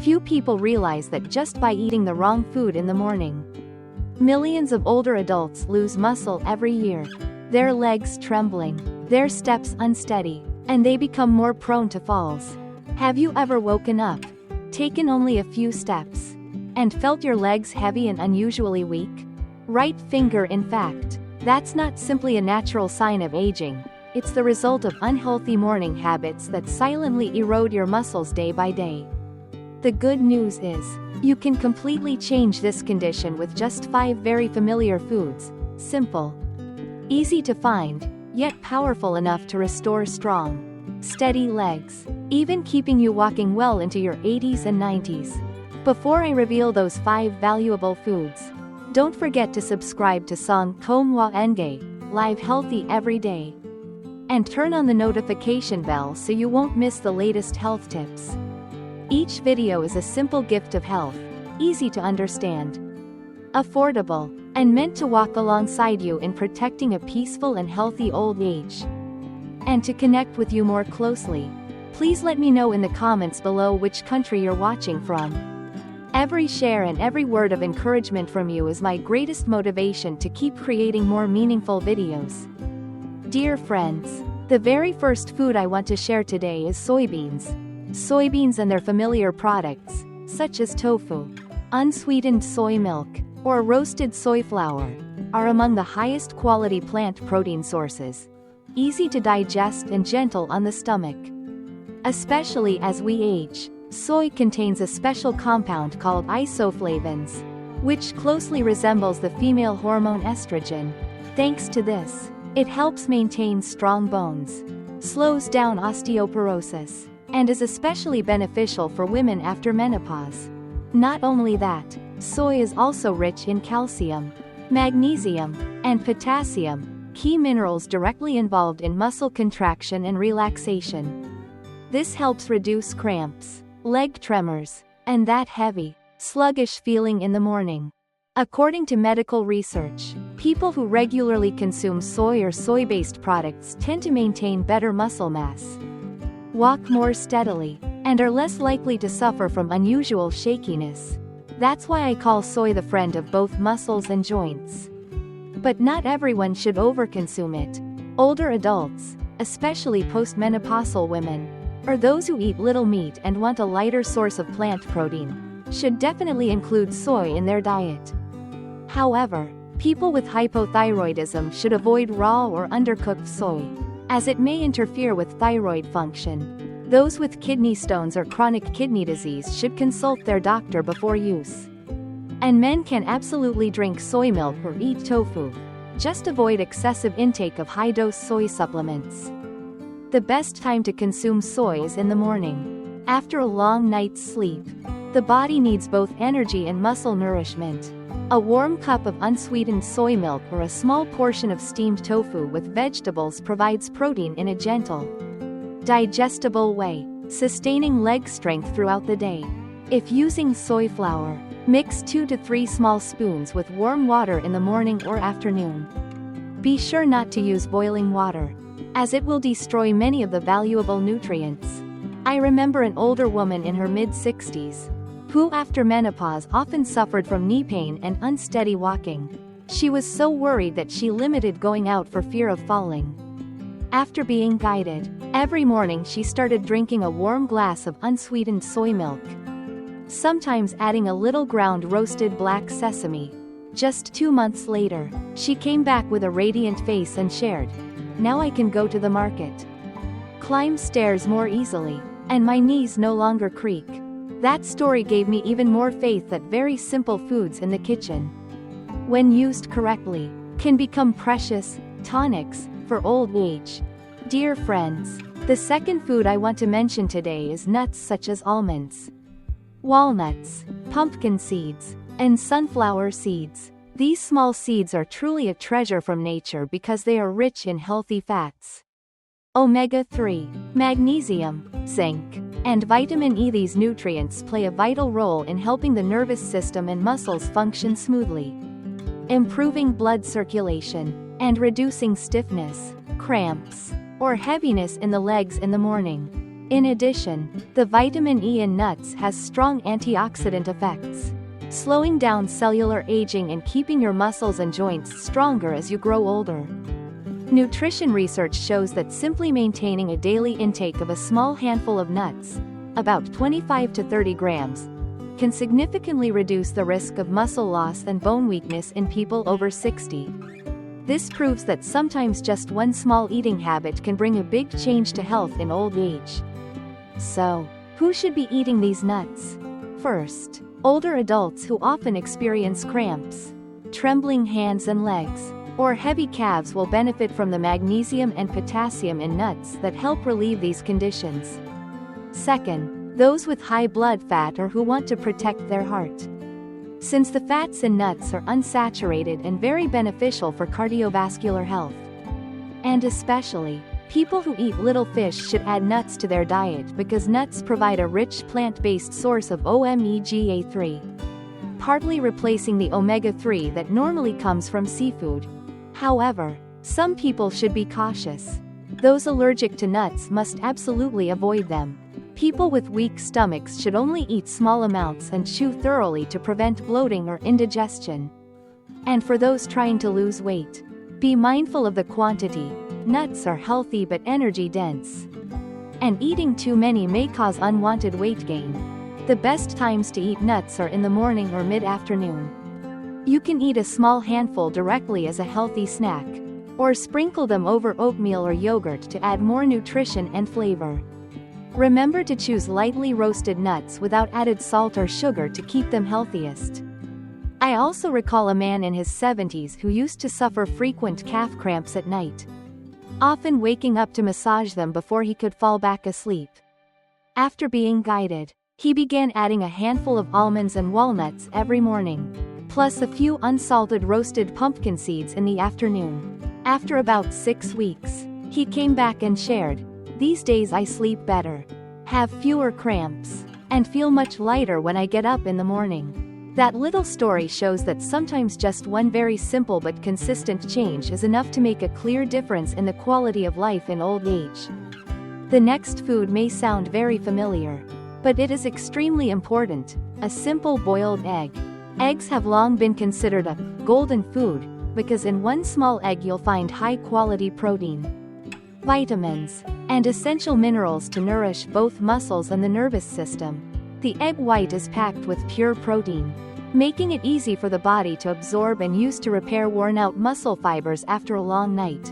Few people realize that just by eating the wrong food in the morning. Millions of older adults lose muscle every year. Their legs trembling, their steps unsteady, and they become more prone to falls. Have you ever woken up, taken only a few steps, and felt your legs heavy and unusually weak? Right finger, in fact. That's not simply a natural sign of aging, it's the result of unhealthy morning habits that silently erode your muscles day by day. The good news is, you can completely change this condition with just 5 very familiar foods, simple, easy to find, yet powerful enough to restore strong, steady legs, even keeping you walking well into your 80s and 90s. Before I reveal those 5 valuable foods, don't forget to subscribe to Song Komwa Enge, live healthy every day. And turn on the notification bell so you won't miss the latest health tips. Each video is a simple gift of health, easy to understand, affordable, and meant to walk alongside you in protecting a peaceful and healthy old age. And to connect with you more closely, please let me know in the comments below which country you're watching from. Every share and every word of encouragement from you is my greatest motivation to keep creating more meaningful videos. Dear friends, the very first food I want to share today is soybeans. Soybeans and their familiar products, such as tofu, unsweetened soy milk, or roasted soy flour, are among the highest quality plant protein sources. Easy to digest and gentle on the stomach. Especially as we age, soy contains a special compound called isoflavones, which closely resembles the female hormone estrogen. Thanks to this, it helps maintain strong bones, slows down osteoporosis, and is especially beneficial for women after menopause. Not only that, soy is also rich in calcium, magnesium, and potassium, key minerals directly involved in muscle contraction and relaxation. This helps reduce cramps, leg tremors, and that heavy, sluggish feeling in the morning. According to medical research, people who regularly consume soy or soy-based products tend to maintain better muscle mass, walk more steadily, and are less likely to suffer from unusual shakiness. That's why I call soy the friend of both muscles and joints. But not everyone should overconsume it. Older adults, especially postmenopausal women, or those who eat little meat and want a lighter source of plant protein, should definitely include soy in their diet. However, people with hypothyroidism should avoid raw or undercooked soy, as it may interfere with thyroid function. Those with kidney stones or chronic kidney disease should consult their doctor before use. And men can absolutely drink soy milk or eat tofu. Just avoid excessive intake of high-dose soy supplements. The best time to consume soy is in the morning. After a long night's sleep, the body needs both energy and muscle nourishment. A warm cup of unsweetened soy milk or a small portion of steamed tofu with vegetables provides protein in a gentle, digestible way, sustaining leg strength throughout the day. If using soy flour, mix 2 to 3 small spoons with warm water in the morning or afternoon. Be sure not to use boiling water, as it will destroy many of the valuable nutrients. I remember an older woman in her mid-60s, who after menopause often suffered from knee pain and unsteady walking. She was so worried that she limited going out for fear of falling. After being guided, every morning she started drinking a warm glass of unsweetened soy milk, sometimes adding a little ground roasted black sesame. Just 2 months later, she came back with a radiant face and shared, "Now I can go to the market, climb stairs more easily, and my knees no longer creak." That story gave me even more faith that very simple foods in the kitchen, when used correctly, can become precious tonics for old age. Dear friends, the second food I want to mention today is nuts such as almonds, walnuts, pumpkin seeds, and sunflower seeds. These small seeds are truly a treasure from nature because they are rich in healthy fats, omega-3, magnesium, zinc, and vitamin E. These nutrients play a vital role in helping the nervous system and muscles function smoothly, improving blood circulation, and reducing stiffness, cramps, or heaviness in the legs in the morning. In addition, the vitamin E in nuts has strong antioxidant effects, slowing down cellular aging and keeping your muscles and joints stronger as you grow older. Nutrition research shows that simply maintaining a daily intake of a small handful of nuts, about 25 to 30 grams, can significantly reduce the risk of muscle loss and bone weakness in people over 60. This proves that sometimes just one small eating habit can bring a big change to health in old age. So, who should be eating these nuts? First, older adults who often experience cramps, trembling hands and legs, or heavy calves will benefit from the magnesium and potassium in nuts that help relieve these conditions. Second, those with high blood fat or who want to protect their heart, since the fats in nuts are unsaturated and very beneficial for cardiovascular health. And especially, people who eat little fish should add nuts to their diet because nuts provide a rich plant-based source of omega-3, partly replacing the omega-3 that normally comes from seafood. However, some people should be cautious. Those allergic to nuts must absolutely avoid them. People with weak stomachs should only eat small amounts and chew thoroughly to prevent bloating or indigestion. And for those trying to lose weight, be mindful of the quantity. Nuts are healthy but energy-dense, and eating too many may cause unwanted weight gain. The best times to eat nuts are in the morning or mid-afternoon. You can eat a small handful directly as a healthy snack, or sprinkle them over oatmeal or yogurt to add more nutrition and flavor. Remember to choose lightly roasted nuts without added salt or sugar to keep them healthiest. I also recall a man in his 70s who used to suffer frequent calf cramps at night, often waking up to massage them before he could fall back asleep. After being guided, he began adding a handful of almonds and walnuts every morning, plus a few unsalted roasted pumpkin seeds in the afternoon. After about 6 weeks, he came back and shared, "These days I sleep better, have fewer cramps, and feel much lighter when I get up in the morning." That little story shows that sometimes just one very simple but consistent change is enough to make a clear difference in the quality of life in old age. The next food may sound very familiar, but it is extremely important: a simple boiled egg. Eggs have long been considered a golden food because in one small egg you'll find high-quality protein, vitamins, and essential minerals to nourish both muscles and the nervous system. The egg white is packed with pure protein, making it easy for the body to absorb and use to repair worn-out muscle fibers after a long night.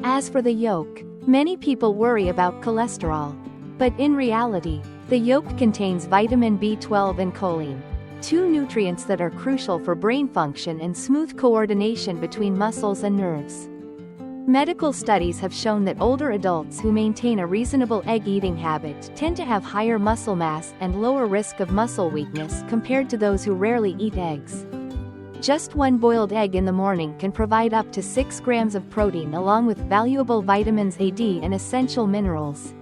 As for the yolk, many people worry about cholesterol, but in reality, the yolk contains vitamin B12 and choline, two nutrients that are crucial for brain function and smooth coordination between muscles and nerves. Medical studies have shown that older adults who maintain a reasonable egg-eating habit tend to have higher muscle mass and lower risk of muscle weakness compared to those who rarely eat eggs. Just one boiled egg in the morning can provide up to 6 grams of protein along with valuable vitamins A, D, and essential minerals.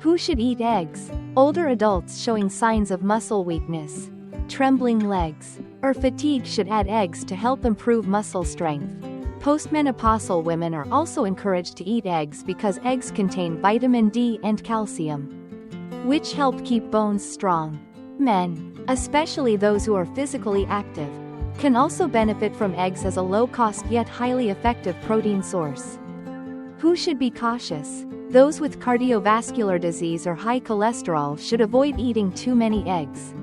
Who should eat eggs? Older adults showing signs of muscle weakness, trembling legs, or fatigue should add eggs to help improve muscle strength. Postmenopausal women are also encouraged to eat eggs because eggs contain vitamin D and calcium, which help keep bones strong. Men, especially those who are physically active, can also benefit from eggs as a low-cost yet highly effective protein source. Who should be cautious? Those with cardiovascular disease or high cholesterol should avoid eating too many eggs,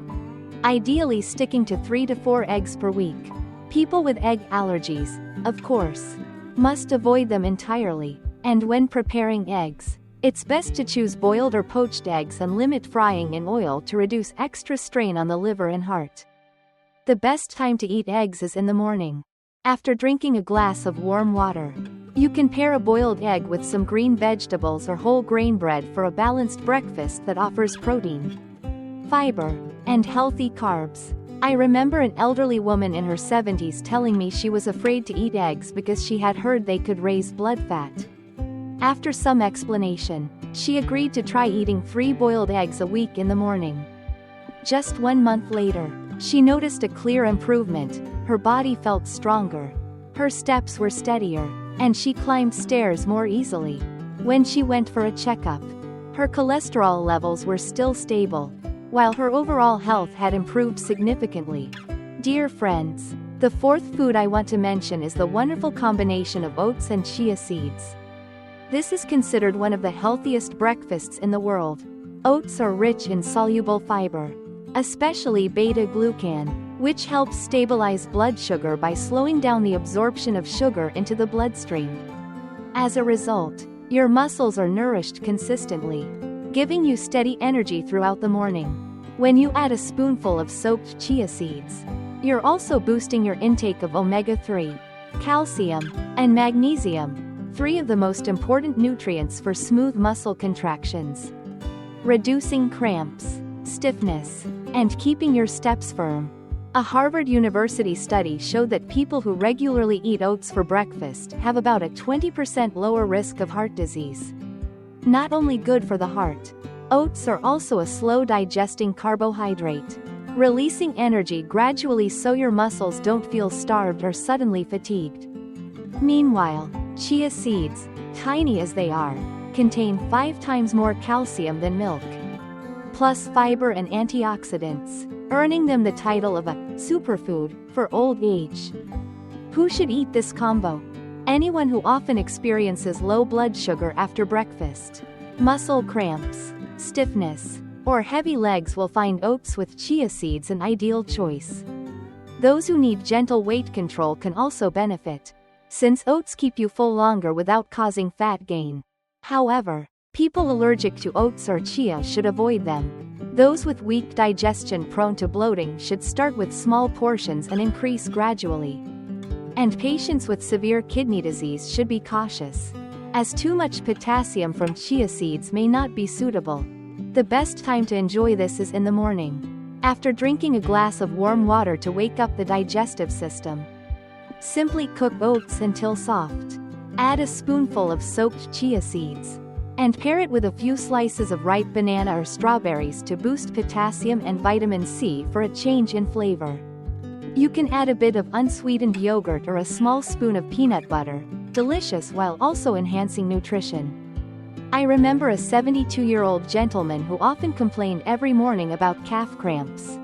ideally sticking to 3 to 4 eggs per week. People with egg allergies, of course, must avoid them entirely, and when preparing eggs, it's best to choose boiled or poached eggs and limit frying in oil to reduce extra strain on the liver and heart. The best time to eat eggs is in the morning, after drinking a glass of warm water. You can pair a boiled egg with some green vegetables or whole grain bread for a balanced breakfast that offers protein, fiber, and healthy carbs. I remember an elderly woman in her 70s telling me she was afraid to eat eggs because she had heard they could raise blood fat. After some explanation, she agreed to try eating 3 boiled eggs a week in the morning. Just 1 month later, she noticed a clear improvement. Her body felt stronger, her steps were steadier, and she climbed stairs more easily. When she went for a checkup, Her cholesterol levels were still stable, while her overall health had improved significantly. Dear friends, the fourth food I want to mention is the wonderful combination of oats and chia seeds. This is considered one of the healthiest breakfasts in the world. Oats are rich in soluble fiber, especially beta-glucan, which helps stabilize blood sugar by slowing down the absorption of sugar into the bloodstream. As a result, your muscles are nourished consistently, giving you steady energy throughout the morning. When you add a spoonful of soaked chia seeds, you're also boosting your intake of omega-3, calcium, and magnesium, three of the most important nutrients for smooth muscle contractions. Reducing cramps, stiffness, and keeping your steps firm. A Harvard University study showed that people who regularly eat oats for breakfast have about a 20% lower risk of heart disease. Not only good for the heart, oats are also a slow-digesting carbohydrate, releasing energy gradually so your muscles don't feel starved or suddenly fatigued. Meanwhile, chia seeds, tiny as they are, contain 5 times more calcium than milk, plus fiber and antioxidants, earning them the title of a superfood for old age. Who should eat this combo? Anyone who often experiences low blood sugar after breakfast, muscle cramps, stiffness, or heavy legs will find oats with chia seeds an ideal choice. Those who need gentle weight control can also benefit, since oats keep you full longer without causing fat gain. However, people allergic to oats or chia should avoid them. Those with weak digestion prone to bloating should start with small portions and increase gradually. And patients with severe kidney disease should be cautious, as too much potassium from chia seeds may not be suitable. The best time to enjoy this is in the morning, after drinking a glass of warm water to wake up the digestive system. Simply cook oats until soft. Add a spoonful of soaked chia seeds, and pair it with a few slices of ripe banana or strawberries to boost potassium and vitamin C for a change in flavor. You can add a bit of unsweetened yogurt or a small spoon of peanut butter, delicious while also enhancing nutrition. I remember a 72-year-old gentleman who often complained every morning about calf cramps,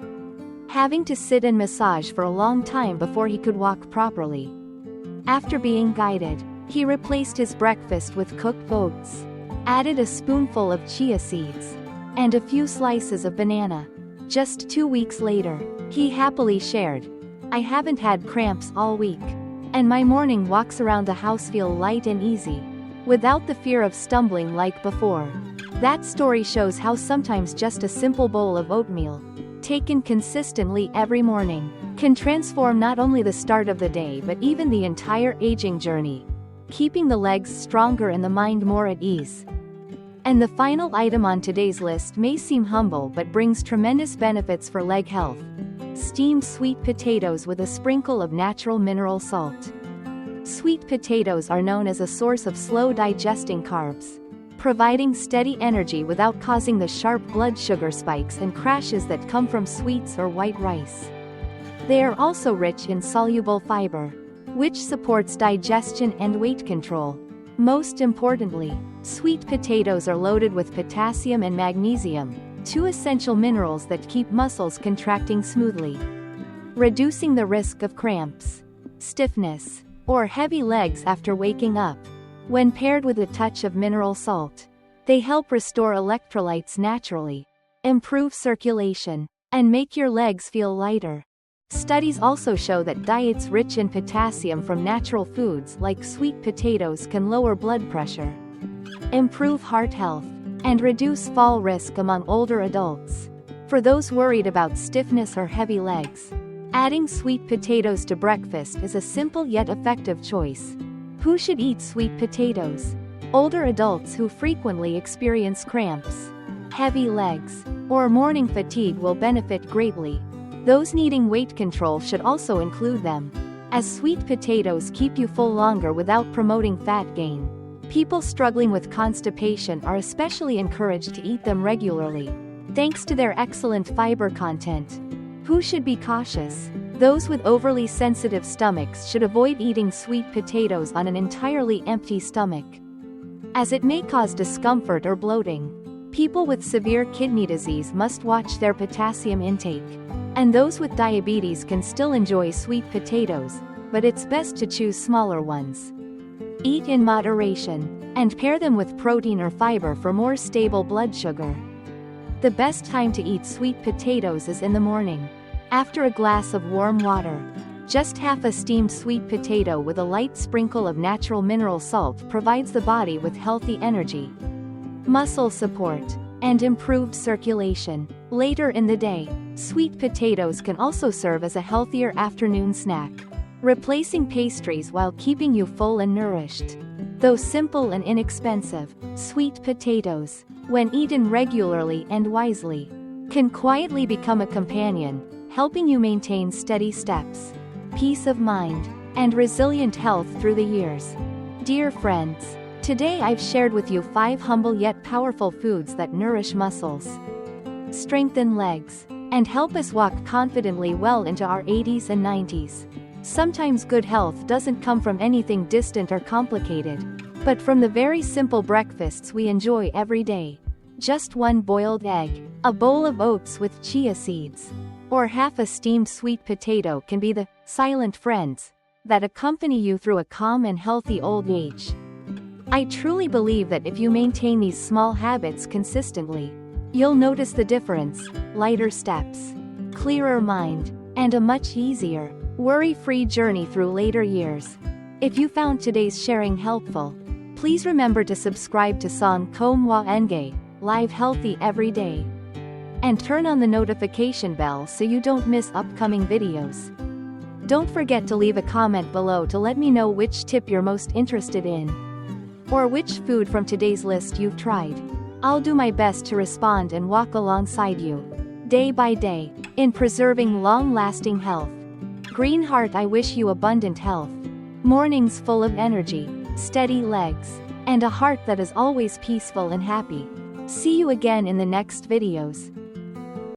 having to sit and massage for a long time before he could walk properly. After being guided, he replaced his breakfast with cooked oats, added a spoonful of chia seeds, and a few slices of banana. Just 2 weeks later, he happily shared, "I haven't had cramps all week, and my morning walks around the house feel light and easy, without the fear of stumbling like before." That story shows how sometimes just a simple bowl of oatmeal, taken consistently every morning, can transform not only the start of the day but even the entire aging journey, keeping the legs stronger and the mind more at ease. And the final item on today's list may seem humble but brings tremendous benefits for leg health: steamed sweet potatoes with a sprinkle of natural mineral salt. Sweet potatoes are known as a source of slow-digesting carbs, providing steady energy without causing the sharp blood sugar spikes and crashes that come from sweets or white rice. They are also rich in soluble fiber, which supports digestion and weight control. Most importantly, sweet potatoes are loaded with potassium and magnesium, two essential minerals that keep muscles contracting smoothly, reducing the risk of cramps, stiffness, or heavy legs after waking up. When paired with a touch of mineral salt, they help restore electrolytes naturally, improve circulation, and make your legs feel lighter. Studies also show that diets rich in potassium from natural foods like sweet potatoes can lower blood pressure, improve heart health, and reduce fall risk among older adults. For those worried about stiffness or heavy legs, adding sweet potatoes to breakfast is a simple yet effective choice. Who should eat sweet potatoes? Older adults who frequently experience cramps, heavy legs, or morning fatigue will benefit greatly. Those needing weight control should also include them, as sweet potatoes keep you full longer without promoting fat gain. People struggling with constipation are especially encouraged to eat them regularly, thanks to their excellent fiber content. Who should be cautious? Those with overly sensitive stomachs should avoid eating sweet potatoes on an entirely empty stomach, as it may cause discomfort or bloating. People with severe kidney disease must watch their potassium intake. And those with diabetes can still enjoy sweet potatoes, but it's best to choose smaller ones. Eat in moderation, and pair them with protein or fiber for more stable blood sugar. The best time to eat sweet potatoes is in the morning, after a glass of warm water. Just half a steamed sweet potato with a light sprinkle of natural mineral salt provides the body with healthy energy, muscle support, and improved circulation. Later in the day, sweet potatoes can also serve as a healthier afternoon snack, replacing pastries while keeping you full and nourished. Though simple and inexpensive, sweet potatoes, when eaten regularly and wisely, can quietly become a companion, helping you maintain steady steps, peace of mind, and resilient health through the years. Dear friends, today I've shared with you 5 humble yet powerful foods that nourish muscles, strengthen legs, and help us walk confidently well into our 80s and 90s. Sometimes good health doesn't come from anything distant or complicated, but from the very simple breakfasts we enjoy every day. Just one boiled egg, a bowl of oats with chia seeds, or half a steamed sweet potato can be the silent friends that accompany you through a calm and healthy old age. I truly believe that if you maintain these small habits consistently, you'll notice the difference: lighter steps, clearer mind, and a much easier, worry-free journey through later years. If you found today's sharing helpful, please remember to subscribe to San Komwa Enge, Live Healthy Every Day, and turn on the notification bell so you don't miss upcoming videos. Don't forget to leave a comment below to let me know which tip you're most interested in, or which food from today's list you've tried. I'll do my best to respond and walk alongside you, day by day, in preserving long-lasting health. Green Heart, I wish you abundant health, mornings full of energy, steady legs, and a heart that is always peaceful and happy. See you again in the next videos.